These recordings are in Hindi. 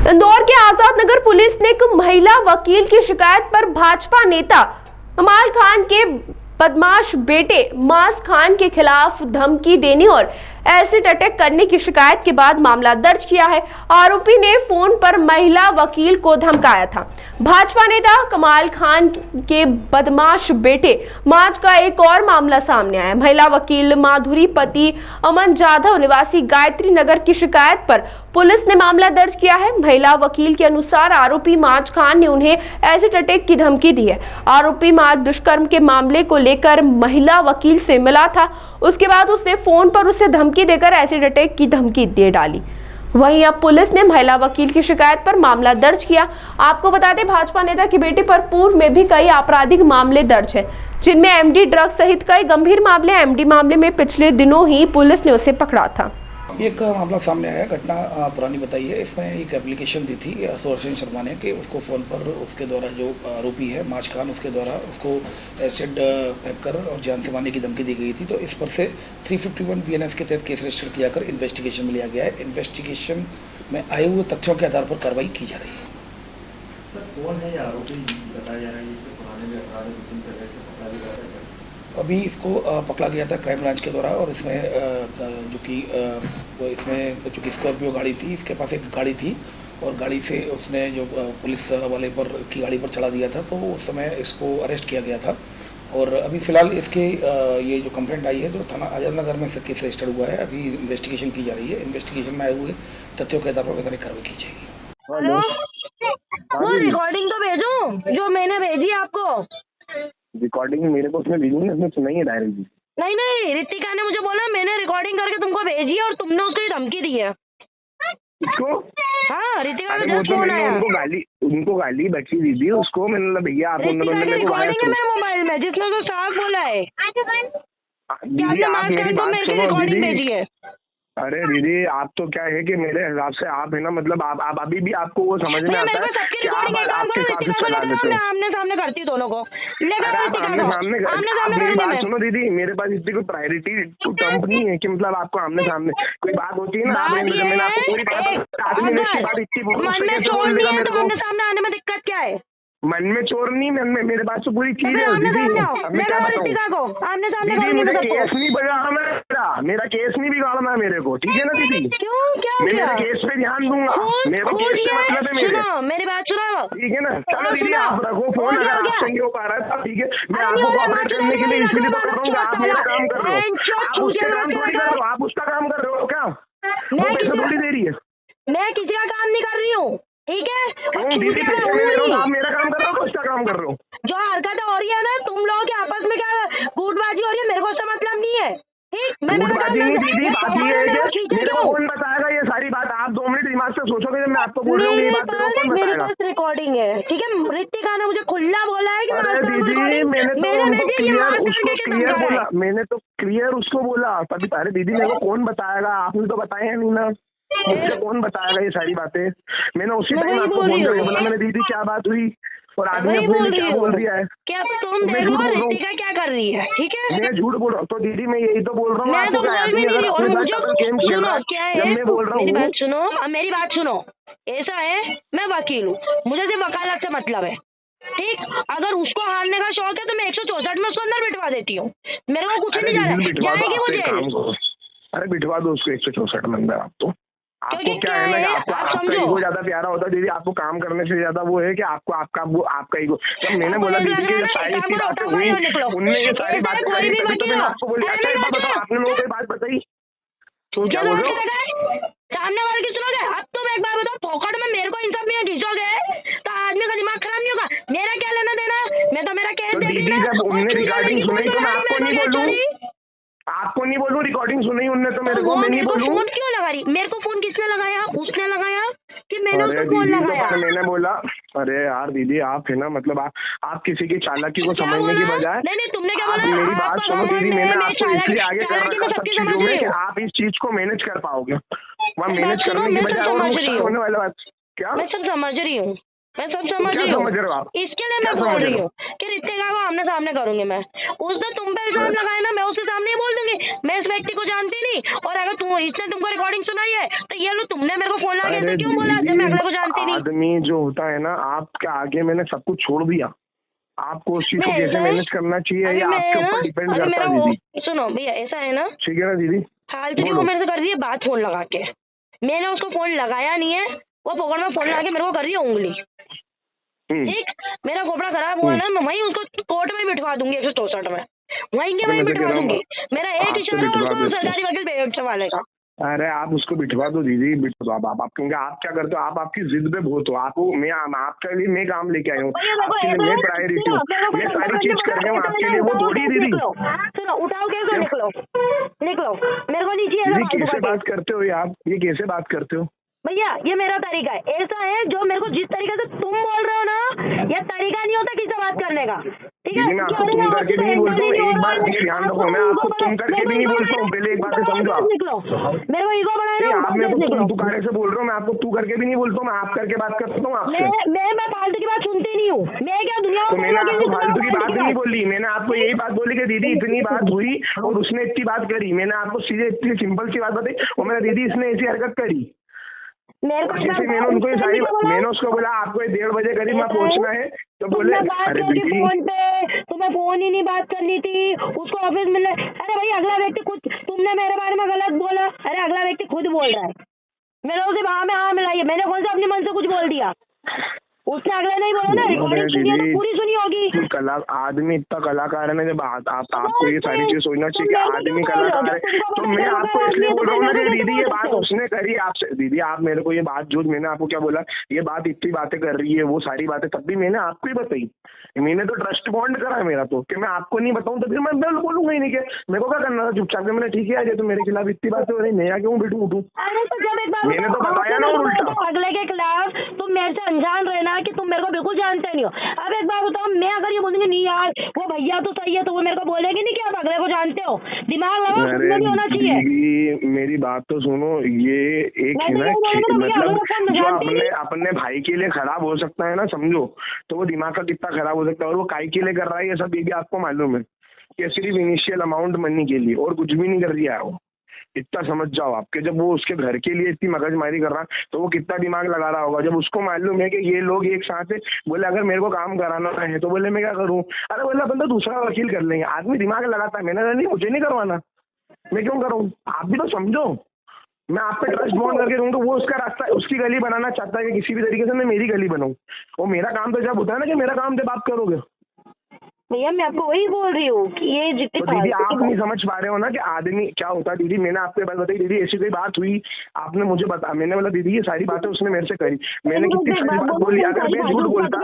इंदौर के आजाद नगर पुलिस ने एक महिला वकील की शिकायत पर भाजपा नेता कमाल खान के बदमाश बेटे मास खान के खिलाफ धमकी देने और एसिड अटैक करने की शिकायत के बाद मामला दर्ज किया है। आरोपी ने फोन पर महिला वकील को धमकाया था। भाजपा नेता कमाल खान के बदमाश बेटे मास का एक और मामला सामने आया। महिला वकील माधुरी पति अमन जाधव निवासी गायत्री नगर की शिकायत पर पुलिस ने मामला दर्ज किया है। महिला वकील के अनुसार आरोपी माज खान ने उन्हें एसिड अटैक की धमकी दी है। आरोपी माज दुष्कर्म के मामले को लेकर महिला वकील से मिला था, उसके बाद उसने फोन पर उसे धमकी देकर एसिड अटैक की धमकी दे डाली। वहीं अब पुलिस ने महिला वकील की शिकायत पर मामला दर्ज किया। आपको बता दें, भाजपा नेता की बेटी पर पूर्व में भी कई आपराधिक मामले दर्ज हैं, जिनमें एमडी ड्रग सहित कई गंभीर मामले। एमडी मामले में पिछले दिनों ही पुलिस ने उसे पकड़ा था। एक मामला सामने आया, घटना पुरानी बताई है। इसमें एक एप्लीकेशन दी थी सुदर्शन शर्मा ने कि उसको फ़ोन पर उसके द्वारा जो आरोपी है माज खान, उसके द्वारा उसको एसिड फेंक कर और जान से मारने की धमकी दी गई थी। तो इस पर से 351 BNS के तहत केस रजिस्टर किया कर इन्वेस्टिगेशन में लिया गया है। इन्वेस्टिगेशन में आए हुए तथ्यों के आधार पर कार्रवाई की जा रही है। सर कौन है आरोपी बताया जा रहा है? इससे पुराने भी अपराध विभिन्न तरह से पकड़ा भी जा रहा है। अभी इसको पकड़ा गया था क्राइम ब्रांच के द्वारा, और इसमें इसमें चूँकि स्कॉर्पियो गाड़ी थी, इसके पास एक गाड़ी थी और गाड़ी से उसने जो पुलिस वाले पर की गाड़ी पर चढ़ा दिया था, तो उस समय इसको अरेस्ट किया गया था। और अभी फ़िलहाल इसके ये जो कंप्लेंट आई है जो थाना आजाद नगर में केस रजिस्टर हुआ है, अभी इन्वेस्टिगेशन की जा रही है। इन्वेस्टिगेशन में आए हुए तथ्यों के आधार पर वैधानिक कार्रवाई की जाएगी। हेलो, वो रिकॉर्डिंग तो भेजो जो मैंने भेजी आपको। रिकॉर्डिंग मेरे को उसने भेजी नहीं, उसने सुनाई है डायरेक्ट। नहीं नहीं, रितिका ने मुझे बोला मैंने रिकॉर्डिंग करके तुमको भेजी है और तुमने उसको धमकी दी है। उसको हाँ, रितिका अरे ने वो जस्ट तो फोन मैंने आया। उनको गाली बची दी थी उसको। मैंने बोला भैया आप रितिका की मेरे को रिकॉर्डिंग है मेरे मोबाइल में जिसमें उसको साफ बोला है दीदी आप मेरी बात सुनो रिकॉर्डिंग दीदी। भेजी है। अरे दीदी आप तो क्या है कि मेरे हिसाब से आप है ना, मतलब आप अभी भी आपको वो समझ में आता है कि आप आपके हिसाब से चला लेते हो। आमने सामने करती है दोनों को। अरे आप आमने सामने मेरी बात सुनो दीदी, मेरे पास इतनी कोई प्रायोरिटी टू टर्म नहीं है कि मतलब आपको आमने सामने कोई बात होती है ना, मैंने आपको पूरी बात आदमी ने इसकी बात इतनी बोल देगा मेरे को। आमने सामने आने में दिक्कत क्या है? मन में चोर नहीं, मन में मेरे बात से पूरी चीज है दीदी। अब मैं क्या बताऊं दीदी, मुझे केस नहीं बिगाड़ना, मेरा केस नहीं बिगाड़ना है मेरे को, ठीक है ना दीदी? क्यों क्या मैं मेरे केस पे ध्यान दूंगा, मेरे को केस से मतलब है मेरे। मेरी बात सुनो, ठीक है ना? चलो दीदी आप रखो फोन, अगर आपसे नहीं हो पा रहा है ठीक है, मैं आपको कोऑपरेट करने के लिए इसलिए तो कर रहा हूँ। आप मेरा काम कर रहे हो, आप उसका काम थोड़ी कर रहे हो, आप उसका काम कर रहे हो क्या? वो पैसे थोड़ी दे रही है। मैं किसी का काम नहीं कर रही हूँ, ठीक है? दीदी पैसे दे रहे हो, आप मेरा काम कर रहे हो, उसका काम कर रहे हो। जो हरकत हो रही है ना तुम लोगों के आपस में, क्या गुटबाजी हो रही है, मेरे को उससे मतलब नहीं है, ठीक? गुटबाजी नहीं दीदी, बात ये है कि मेरे को कौन बताएगा ये सारी बात? आप 2 मिनट दिमाग से सोचोगे जब मैं आपको बोल रहा हूँ ये बात, मेरे को कौन मेरे बताएगा? पास रिकॉर्डिंग है, ठीक है? रितिका ने मुझे खुला बोला है कि अरे दीदी मैंने तो उनको क्लियर बोला, मैंने तो क्लियर उसको बोला तभी। अरे दीदी मेरे को कौन बताएगा? आपने तो बताया नहीं ना, मुझसे कौन बताएगा ये सारी बातें? मैंने उसी टाइम आपको फोन करके बोला, मैंने दीदी क्या बात हुई और आदमी अपने में क्या बोल रहा है। क्या तुम देखो रितिका क्या कर रही है, ठीक है? मैं झूठ बोल रहा हूँ तो दीदी मैं यही तो बोल रहा हूँ आपको, क्या आदमी अगर अपने साथ गेम खेल रहा है, जब मैं बोल रहा हूँ। मेरी बात सुनो, ऐसा है मैं वकील हूँ, मुझे सिर्फ वकालत से मतलब है, ठीक? अगर उसको हारने का शौक है तो मैं 164 में उसको अंदर बिठवा देती हूँ, मेरे को कुछ नहीं जाएगी मुझे। अरे बिठवा दो उसको 164 में अंदर। आप तो आपको क्या है ना कि आपका ईगो ज्यादा प्यारा होता है दीदी। आपको काम करने से ज्यादा वो है कि आपको आपका ईगो। जब मैंने बोला दीदी की जब सारी इतनी बातें हुई, उनने ये सारी बातें करी, तभी तो मैंने आपको बोली। अच्छा एक बात बताओ, आपने लोगों को बात बताई तो क्या बोल रहे हो? सामने वाले की सुनोगे? अब तुम एक बार बताओ, पॉकेट में मेरे को इन सब में घिसोगे तो आदमी का दिमाग खराब नहीं होगा? मेरा क्या लेना देना? मैं तो मेरा केस दीदी जब उनने रिकॉर्डिंग सुनाई तो मैं आपको नहीं बोलूँ, आपको नहीं बोलूँ, रिकॉर्डिंग सुनाई उनने तो मेरे को, मैं नहीं बोलूँ। फोन क्यों लगा रही? मेरे को फोन किसने लगाया? उसने लगाया कि मैंने उसको फोन लगाया? मैंने बोला अरे यार दीदी आप है ना, मतलब आप किसी की चालाकी को समझने की बजाय नहीं तुमने क्या बोला? मेरी बात सुनो दीदी, मैंने आपको इसलिए आगे कर रखा सब चीजों में कि आप इस चीज को मैनेज कर पाओगे। वहाँ मैनेज करने की बजाय और नुकसान होने वाला बात क्या? मैं सब समझ रही हूँ, मैं सब समझ रही हूँ। इसके लिए मैं बोल रही हूँ कि रितिका को आमने सामने करूंगी मैं। उसने तुम पे इल्जाम लगाया ना, मैं उसके सामने ही बोल दूंगी मैं इस व्यक्ति को जानती नहीं, और अगर इसने तुमको रिकॉर्डिंग सुनाई है तो ये लो तुमने मेरे को फोन लगा के क्यों बोला जब मैं अगले को जानती आदमी जो होता है ना, आपके आगे मैंने सब कुछ छोड़ दिया। आपको उस चीज को कैसे मैनेज करना चाहिए ये आपके ऊपर डिपेंड करता है दीदी। सुनो भैया, ऐसा है ना, ठीक है ना दीदी? फालतू वो मेरे से कर रही है बात फोन लगा के। मैंने उसको फोन लगाया नहीं है, वो पकड़ में फोन लगा के मेरे को कर रही है उंगली। ठीक, मेरा खोपड़ा खराब हुआ ना, मैं वहीं उसको कोर्ट में बिठवा दूंगी 164 में, वहीं के वहीं बिठवा दूंगी। मेरा एक इशारा उसको सरकारी वकील बैठवा लेगा। अरे आप उसको बिठवा दो दीदी, बिठवा आप क्योंकि आप क्या करते हो, आप आपकी जिद पे बहुत हो। आपको मैं आपके लिए मैं काम लेके आया हूँ, आपके लिए मैं प्रायोरिटी हूँ, मैं सारी चीज कर रहा हूँ आपके लिए, वो थोड़ी दीदी। सुनो, उठाओ कैसे, निकलो निकलो, मेरे को नीचे दीदी कैसे बात करते हो आप, ये कैसे बात करते हो भैया? ये मेरा तरीका है, ऐसा है जो मेरे को जिस तरीके से तुम बोल रहे हो ना, ये तरीका नहीं होता किसी बात करने का। ठीक है, मैं आपको तुम करके भी नहीं बोलता हूँ, एक बात ध्यान रखो, मैं आपको तुम करके भी नहीं बोलता हूँ, पहले एक बात समझो आप। निकलो, मेरे को ईगो बनाया, आप मेरे को तुम तुकारे से बोल रहे हो, मैं आपको तू करके भी नहीं बोलता हूँ, मैं आप करके बात करता हूँ आपसे। मैं फालतू की बात सुनती नहीं हूँ, मैं क्या दुनिया तो मैंने आपको फालतू की बात नहीं बोली, मैंने आपको यही बात बोली कि दीदी इतनी बात हुई और उसने इतनी बात करी। मैंने आपको सीधे इतनी सिंपल सी बात बताई और मेरा दीदी इसने ऐसी हरकत करी। जैसे मैंने उनको ये सारी, मैंने उसको बोला आपको 1:30 बजे करीब में पहुंचना है, तो बोले अरे दीदी फोन पे तुम्हें फोन ही नहीं बात करनी थी, उसको ऑफिस मिलना। अरे भाई, अगला व्यक्ति खुद, तुमने मेरे बारे में गलत बोला, अरे अगला व्यक्ति खुद बोल रहा है, मैंने उसे हाँ में हाँ मिलाई है, मैंने कौन सा अपने मन से कुछ बोल दिया? उसने अगले नहीं बोला ना, रिकॉर्डिंग सुनी है तो पूरी सुनी होगी। कला आदमी इतना कलाकार है ना, जब आपको ये सारी चीज सोचना चाहिए कि आदमी कलाकार है। तो मैं आपको इसलिए बोल रहा हूँ ना कि दीदी ये बात उसने करी आपसे। दीदी आप मेरे को ये बात, जो मैंने आपको क्या बोला, ये बात इतनी बातें कर रही है, वो सारी बातें तब भी मैंने आपको ही बताई। मैंने तो ट्रस्ट बॉन्ड करा है मेरा, तो कि मैं आपको नहीं बताऊं तो फिर मैं बोलूंगा ही नहीं कि मेरे को क्या करना था चुपचाप। मैंने ठीक है, आज तो मेरे खिलाफ इतनी बातें हो रही, मैं क्यों बैठू उठूं? मैंने तो बताया ना उल्टा। अगले के खिलाफ तुम मेरे से अनजान रहना कि तुम मेरे को बिल्कुल जानते नहीं हो। अब एक बार बताओ, मैं अगर ये बोलूंगी नहीं यार वो भैया तो सही है, तो वो मेरे को बोलेगी नहीं कि आप अगले को जानते हो? दिमाग लगाओ, सुनना भी होना चाहिए। मेरी बात तो सुनो, ये एक है ना, मतलब जो अपने भाई के लिए खराब हो सकता है ना, समझो, तो वो दिमाग का कितना खराब हो सकता है। और वो काई के लिए कर रहा है ये सब, ये भी आपको मालूम है कि सिर्फ इनिशियल अमाउंट मनी के लिए, और कुछ भी नहीं कर रही है वो। इतना समझ जाओ आपके, जब वो उसके घर के लिए इतनी मगजमारी कर रहा है तो वो कितना दिमाग लगा रहा होगा। जब उसको मालूम है कि ये लोग एक साथ है, बोले अगर मेरे को काम कराना है तो बोले मैं क्या करूं? अरे बोला बंदा दूसरा वकील कर लेंगे। आदमी दिमाग लगाता है, मैंने कहा नहीं मुझे नहीं करवाना, मैं क्यों करूँ? आप भी तो समझो, मैं आप पे ट्रस्ट बॉन्ड करके रहूँ तो वो उसका रास्ता, उसकी गली बनाना चाहता है कि किसी भी तरीके से मैं मेरी गली बनाऊँ। और मेरा काम तो जब होता है ना कि मेरा काम जब आप करोगे। भैया मैं आपको वही बोल रही हूँ कि ये जितनी तो दीदी आप नहीं समझ पा रहे हो ना कि आदमी क्या होता है। दीदी मैंने आपको बात बताई, दीदी ऐसी कोई बात हुई, आपने मुझे बता, मैंने बोला दीदी ये सारी बातें उसने मेरे से करी, मैंने कितनी सारी बात बोली। अगर मैं झूठ बोलता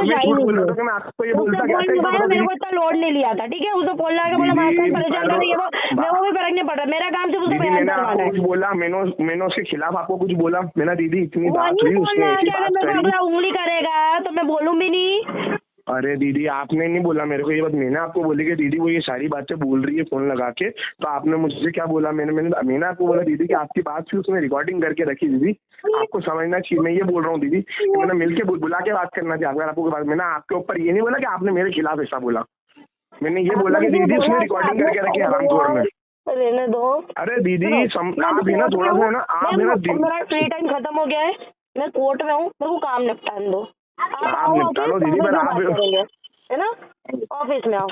तो मैं आपको ये बोलता मेरे को इतना लोड नहीं लिया था। ठीक है, उसको बोल रहा है बोला परेशान कर रही है वो भी फर्क नहीं पड़ रहा, मेरा काम सिर्फ उसको बयान करवाना है। कुछ बोला मैंने उसके खिलाफ आपको कुछ बोला? मैंने दीदी इतनी बात हुई, उसने अगला उंगली करेगा तो मैं बोलूँ भी नहीं। अरे दीदी आपने नहीं बोला मेरे को ये बात, मैंने आपको बोली कि दीदी वो ये सारी बातें बोल रही है फोन लगा के, तो आपने मुझसे क्या बोला? मैंने आपको बोला दीदी कि आपकी बात थी उसने रिकॉर्डिंग करके रखी। दीदी आपको समझना चाहिए, मैं ये बोल रहा हूँ दीदी कि मैंने मिलके बुला के बात करना चाहिए। अगर आपको बात, मैंने आपके ऊपर ये नहीं बोला कि आपने मेरे खिलाफ ऐसा बोला, मैंने ये बोला कि दीदी उसने रिकॉर्डिंग करके रखी हरामखोर में। रहने दो। अरे दीदी आप है ना थोड़ा सा है ना, आप है ना, मेरा फ्री टाइम खत्म हो गया है, मैं कोर्ट में हूँ, मेरे को काम निपटाने दो। आप निपटा लो दीदी, पर आप है ना, ऑफिस में आओ।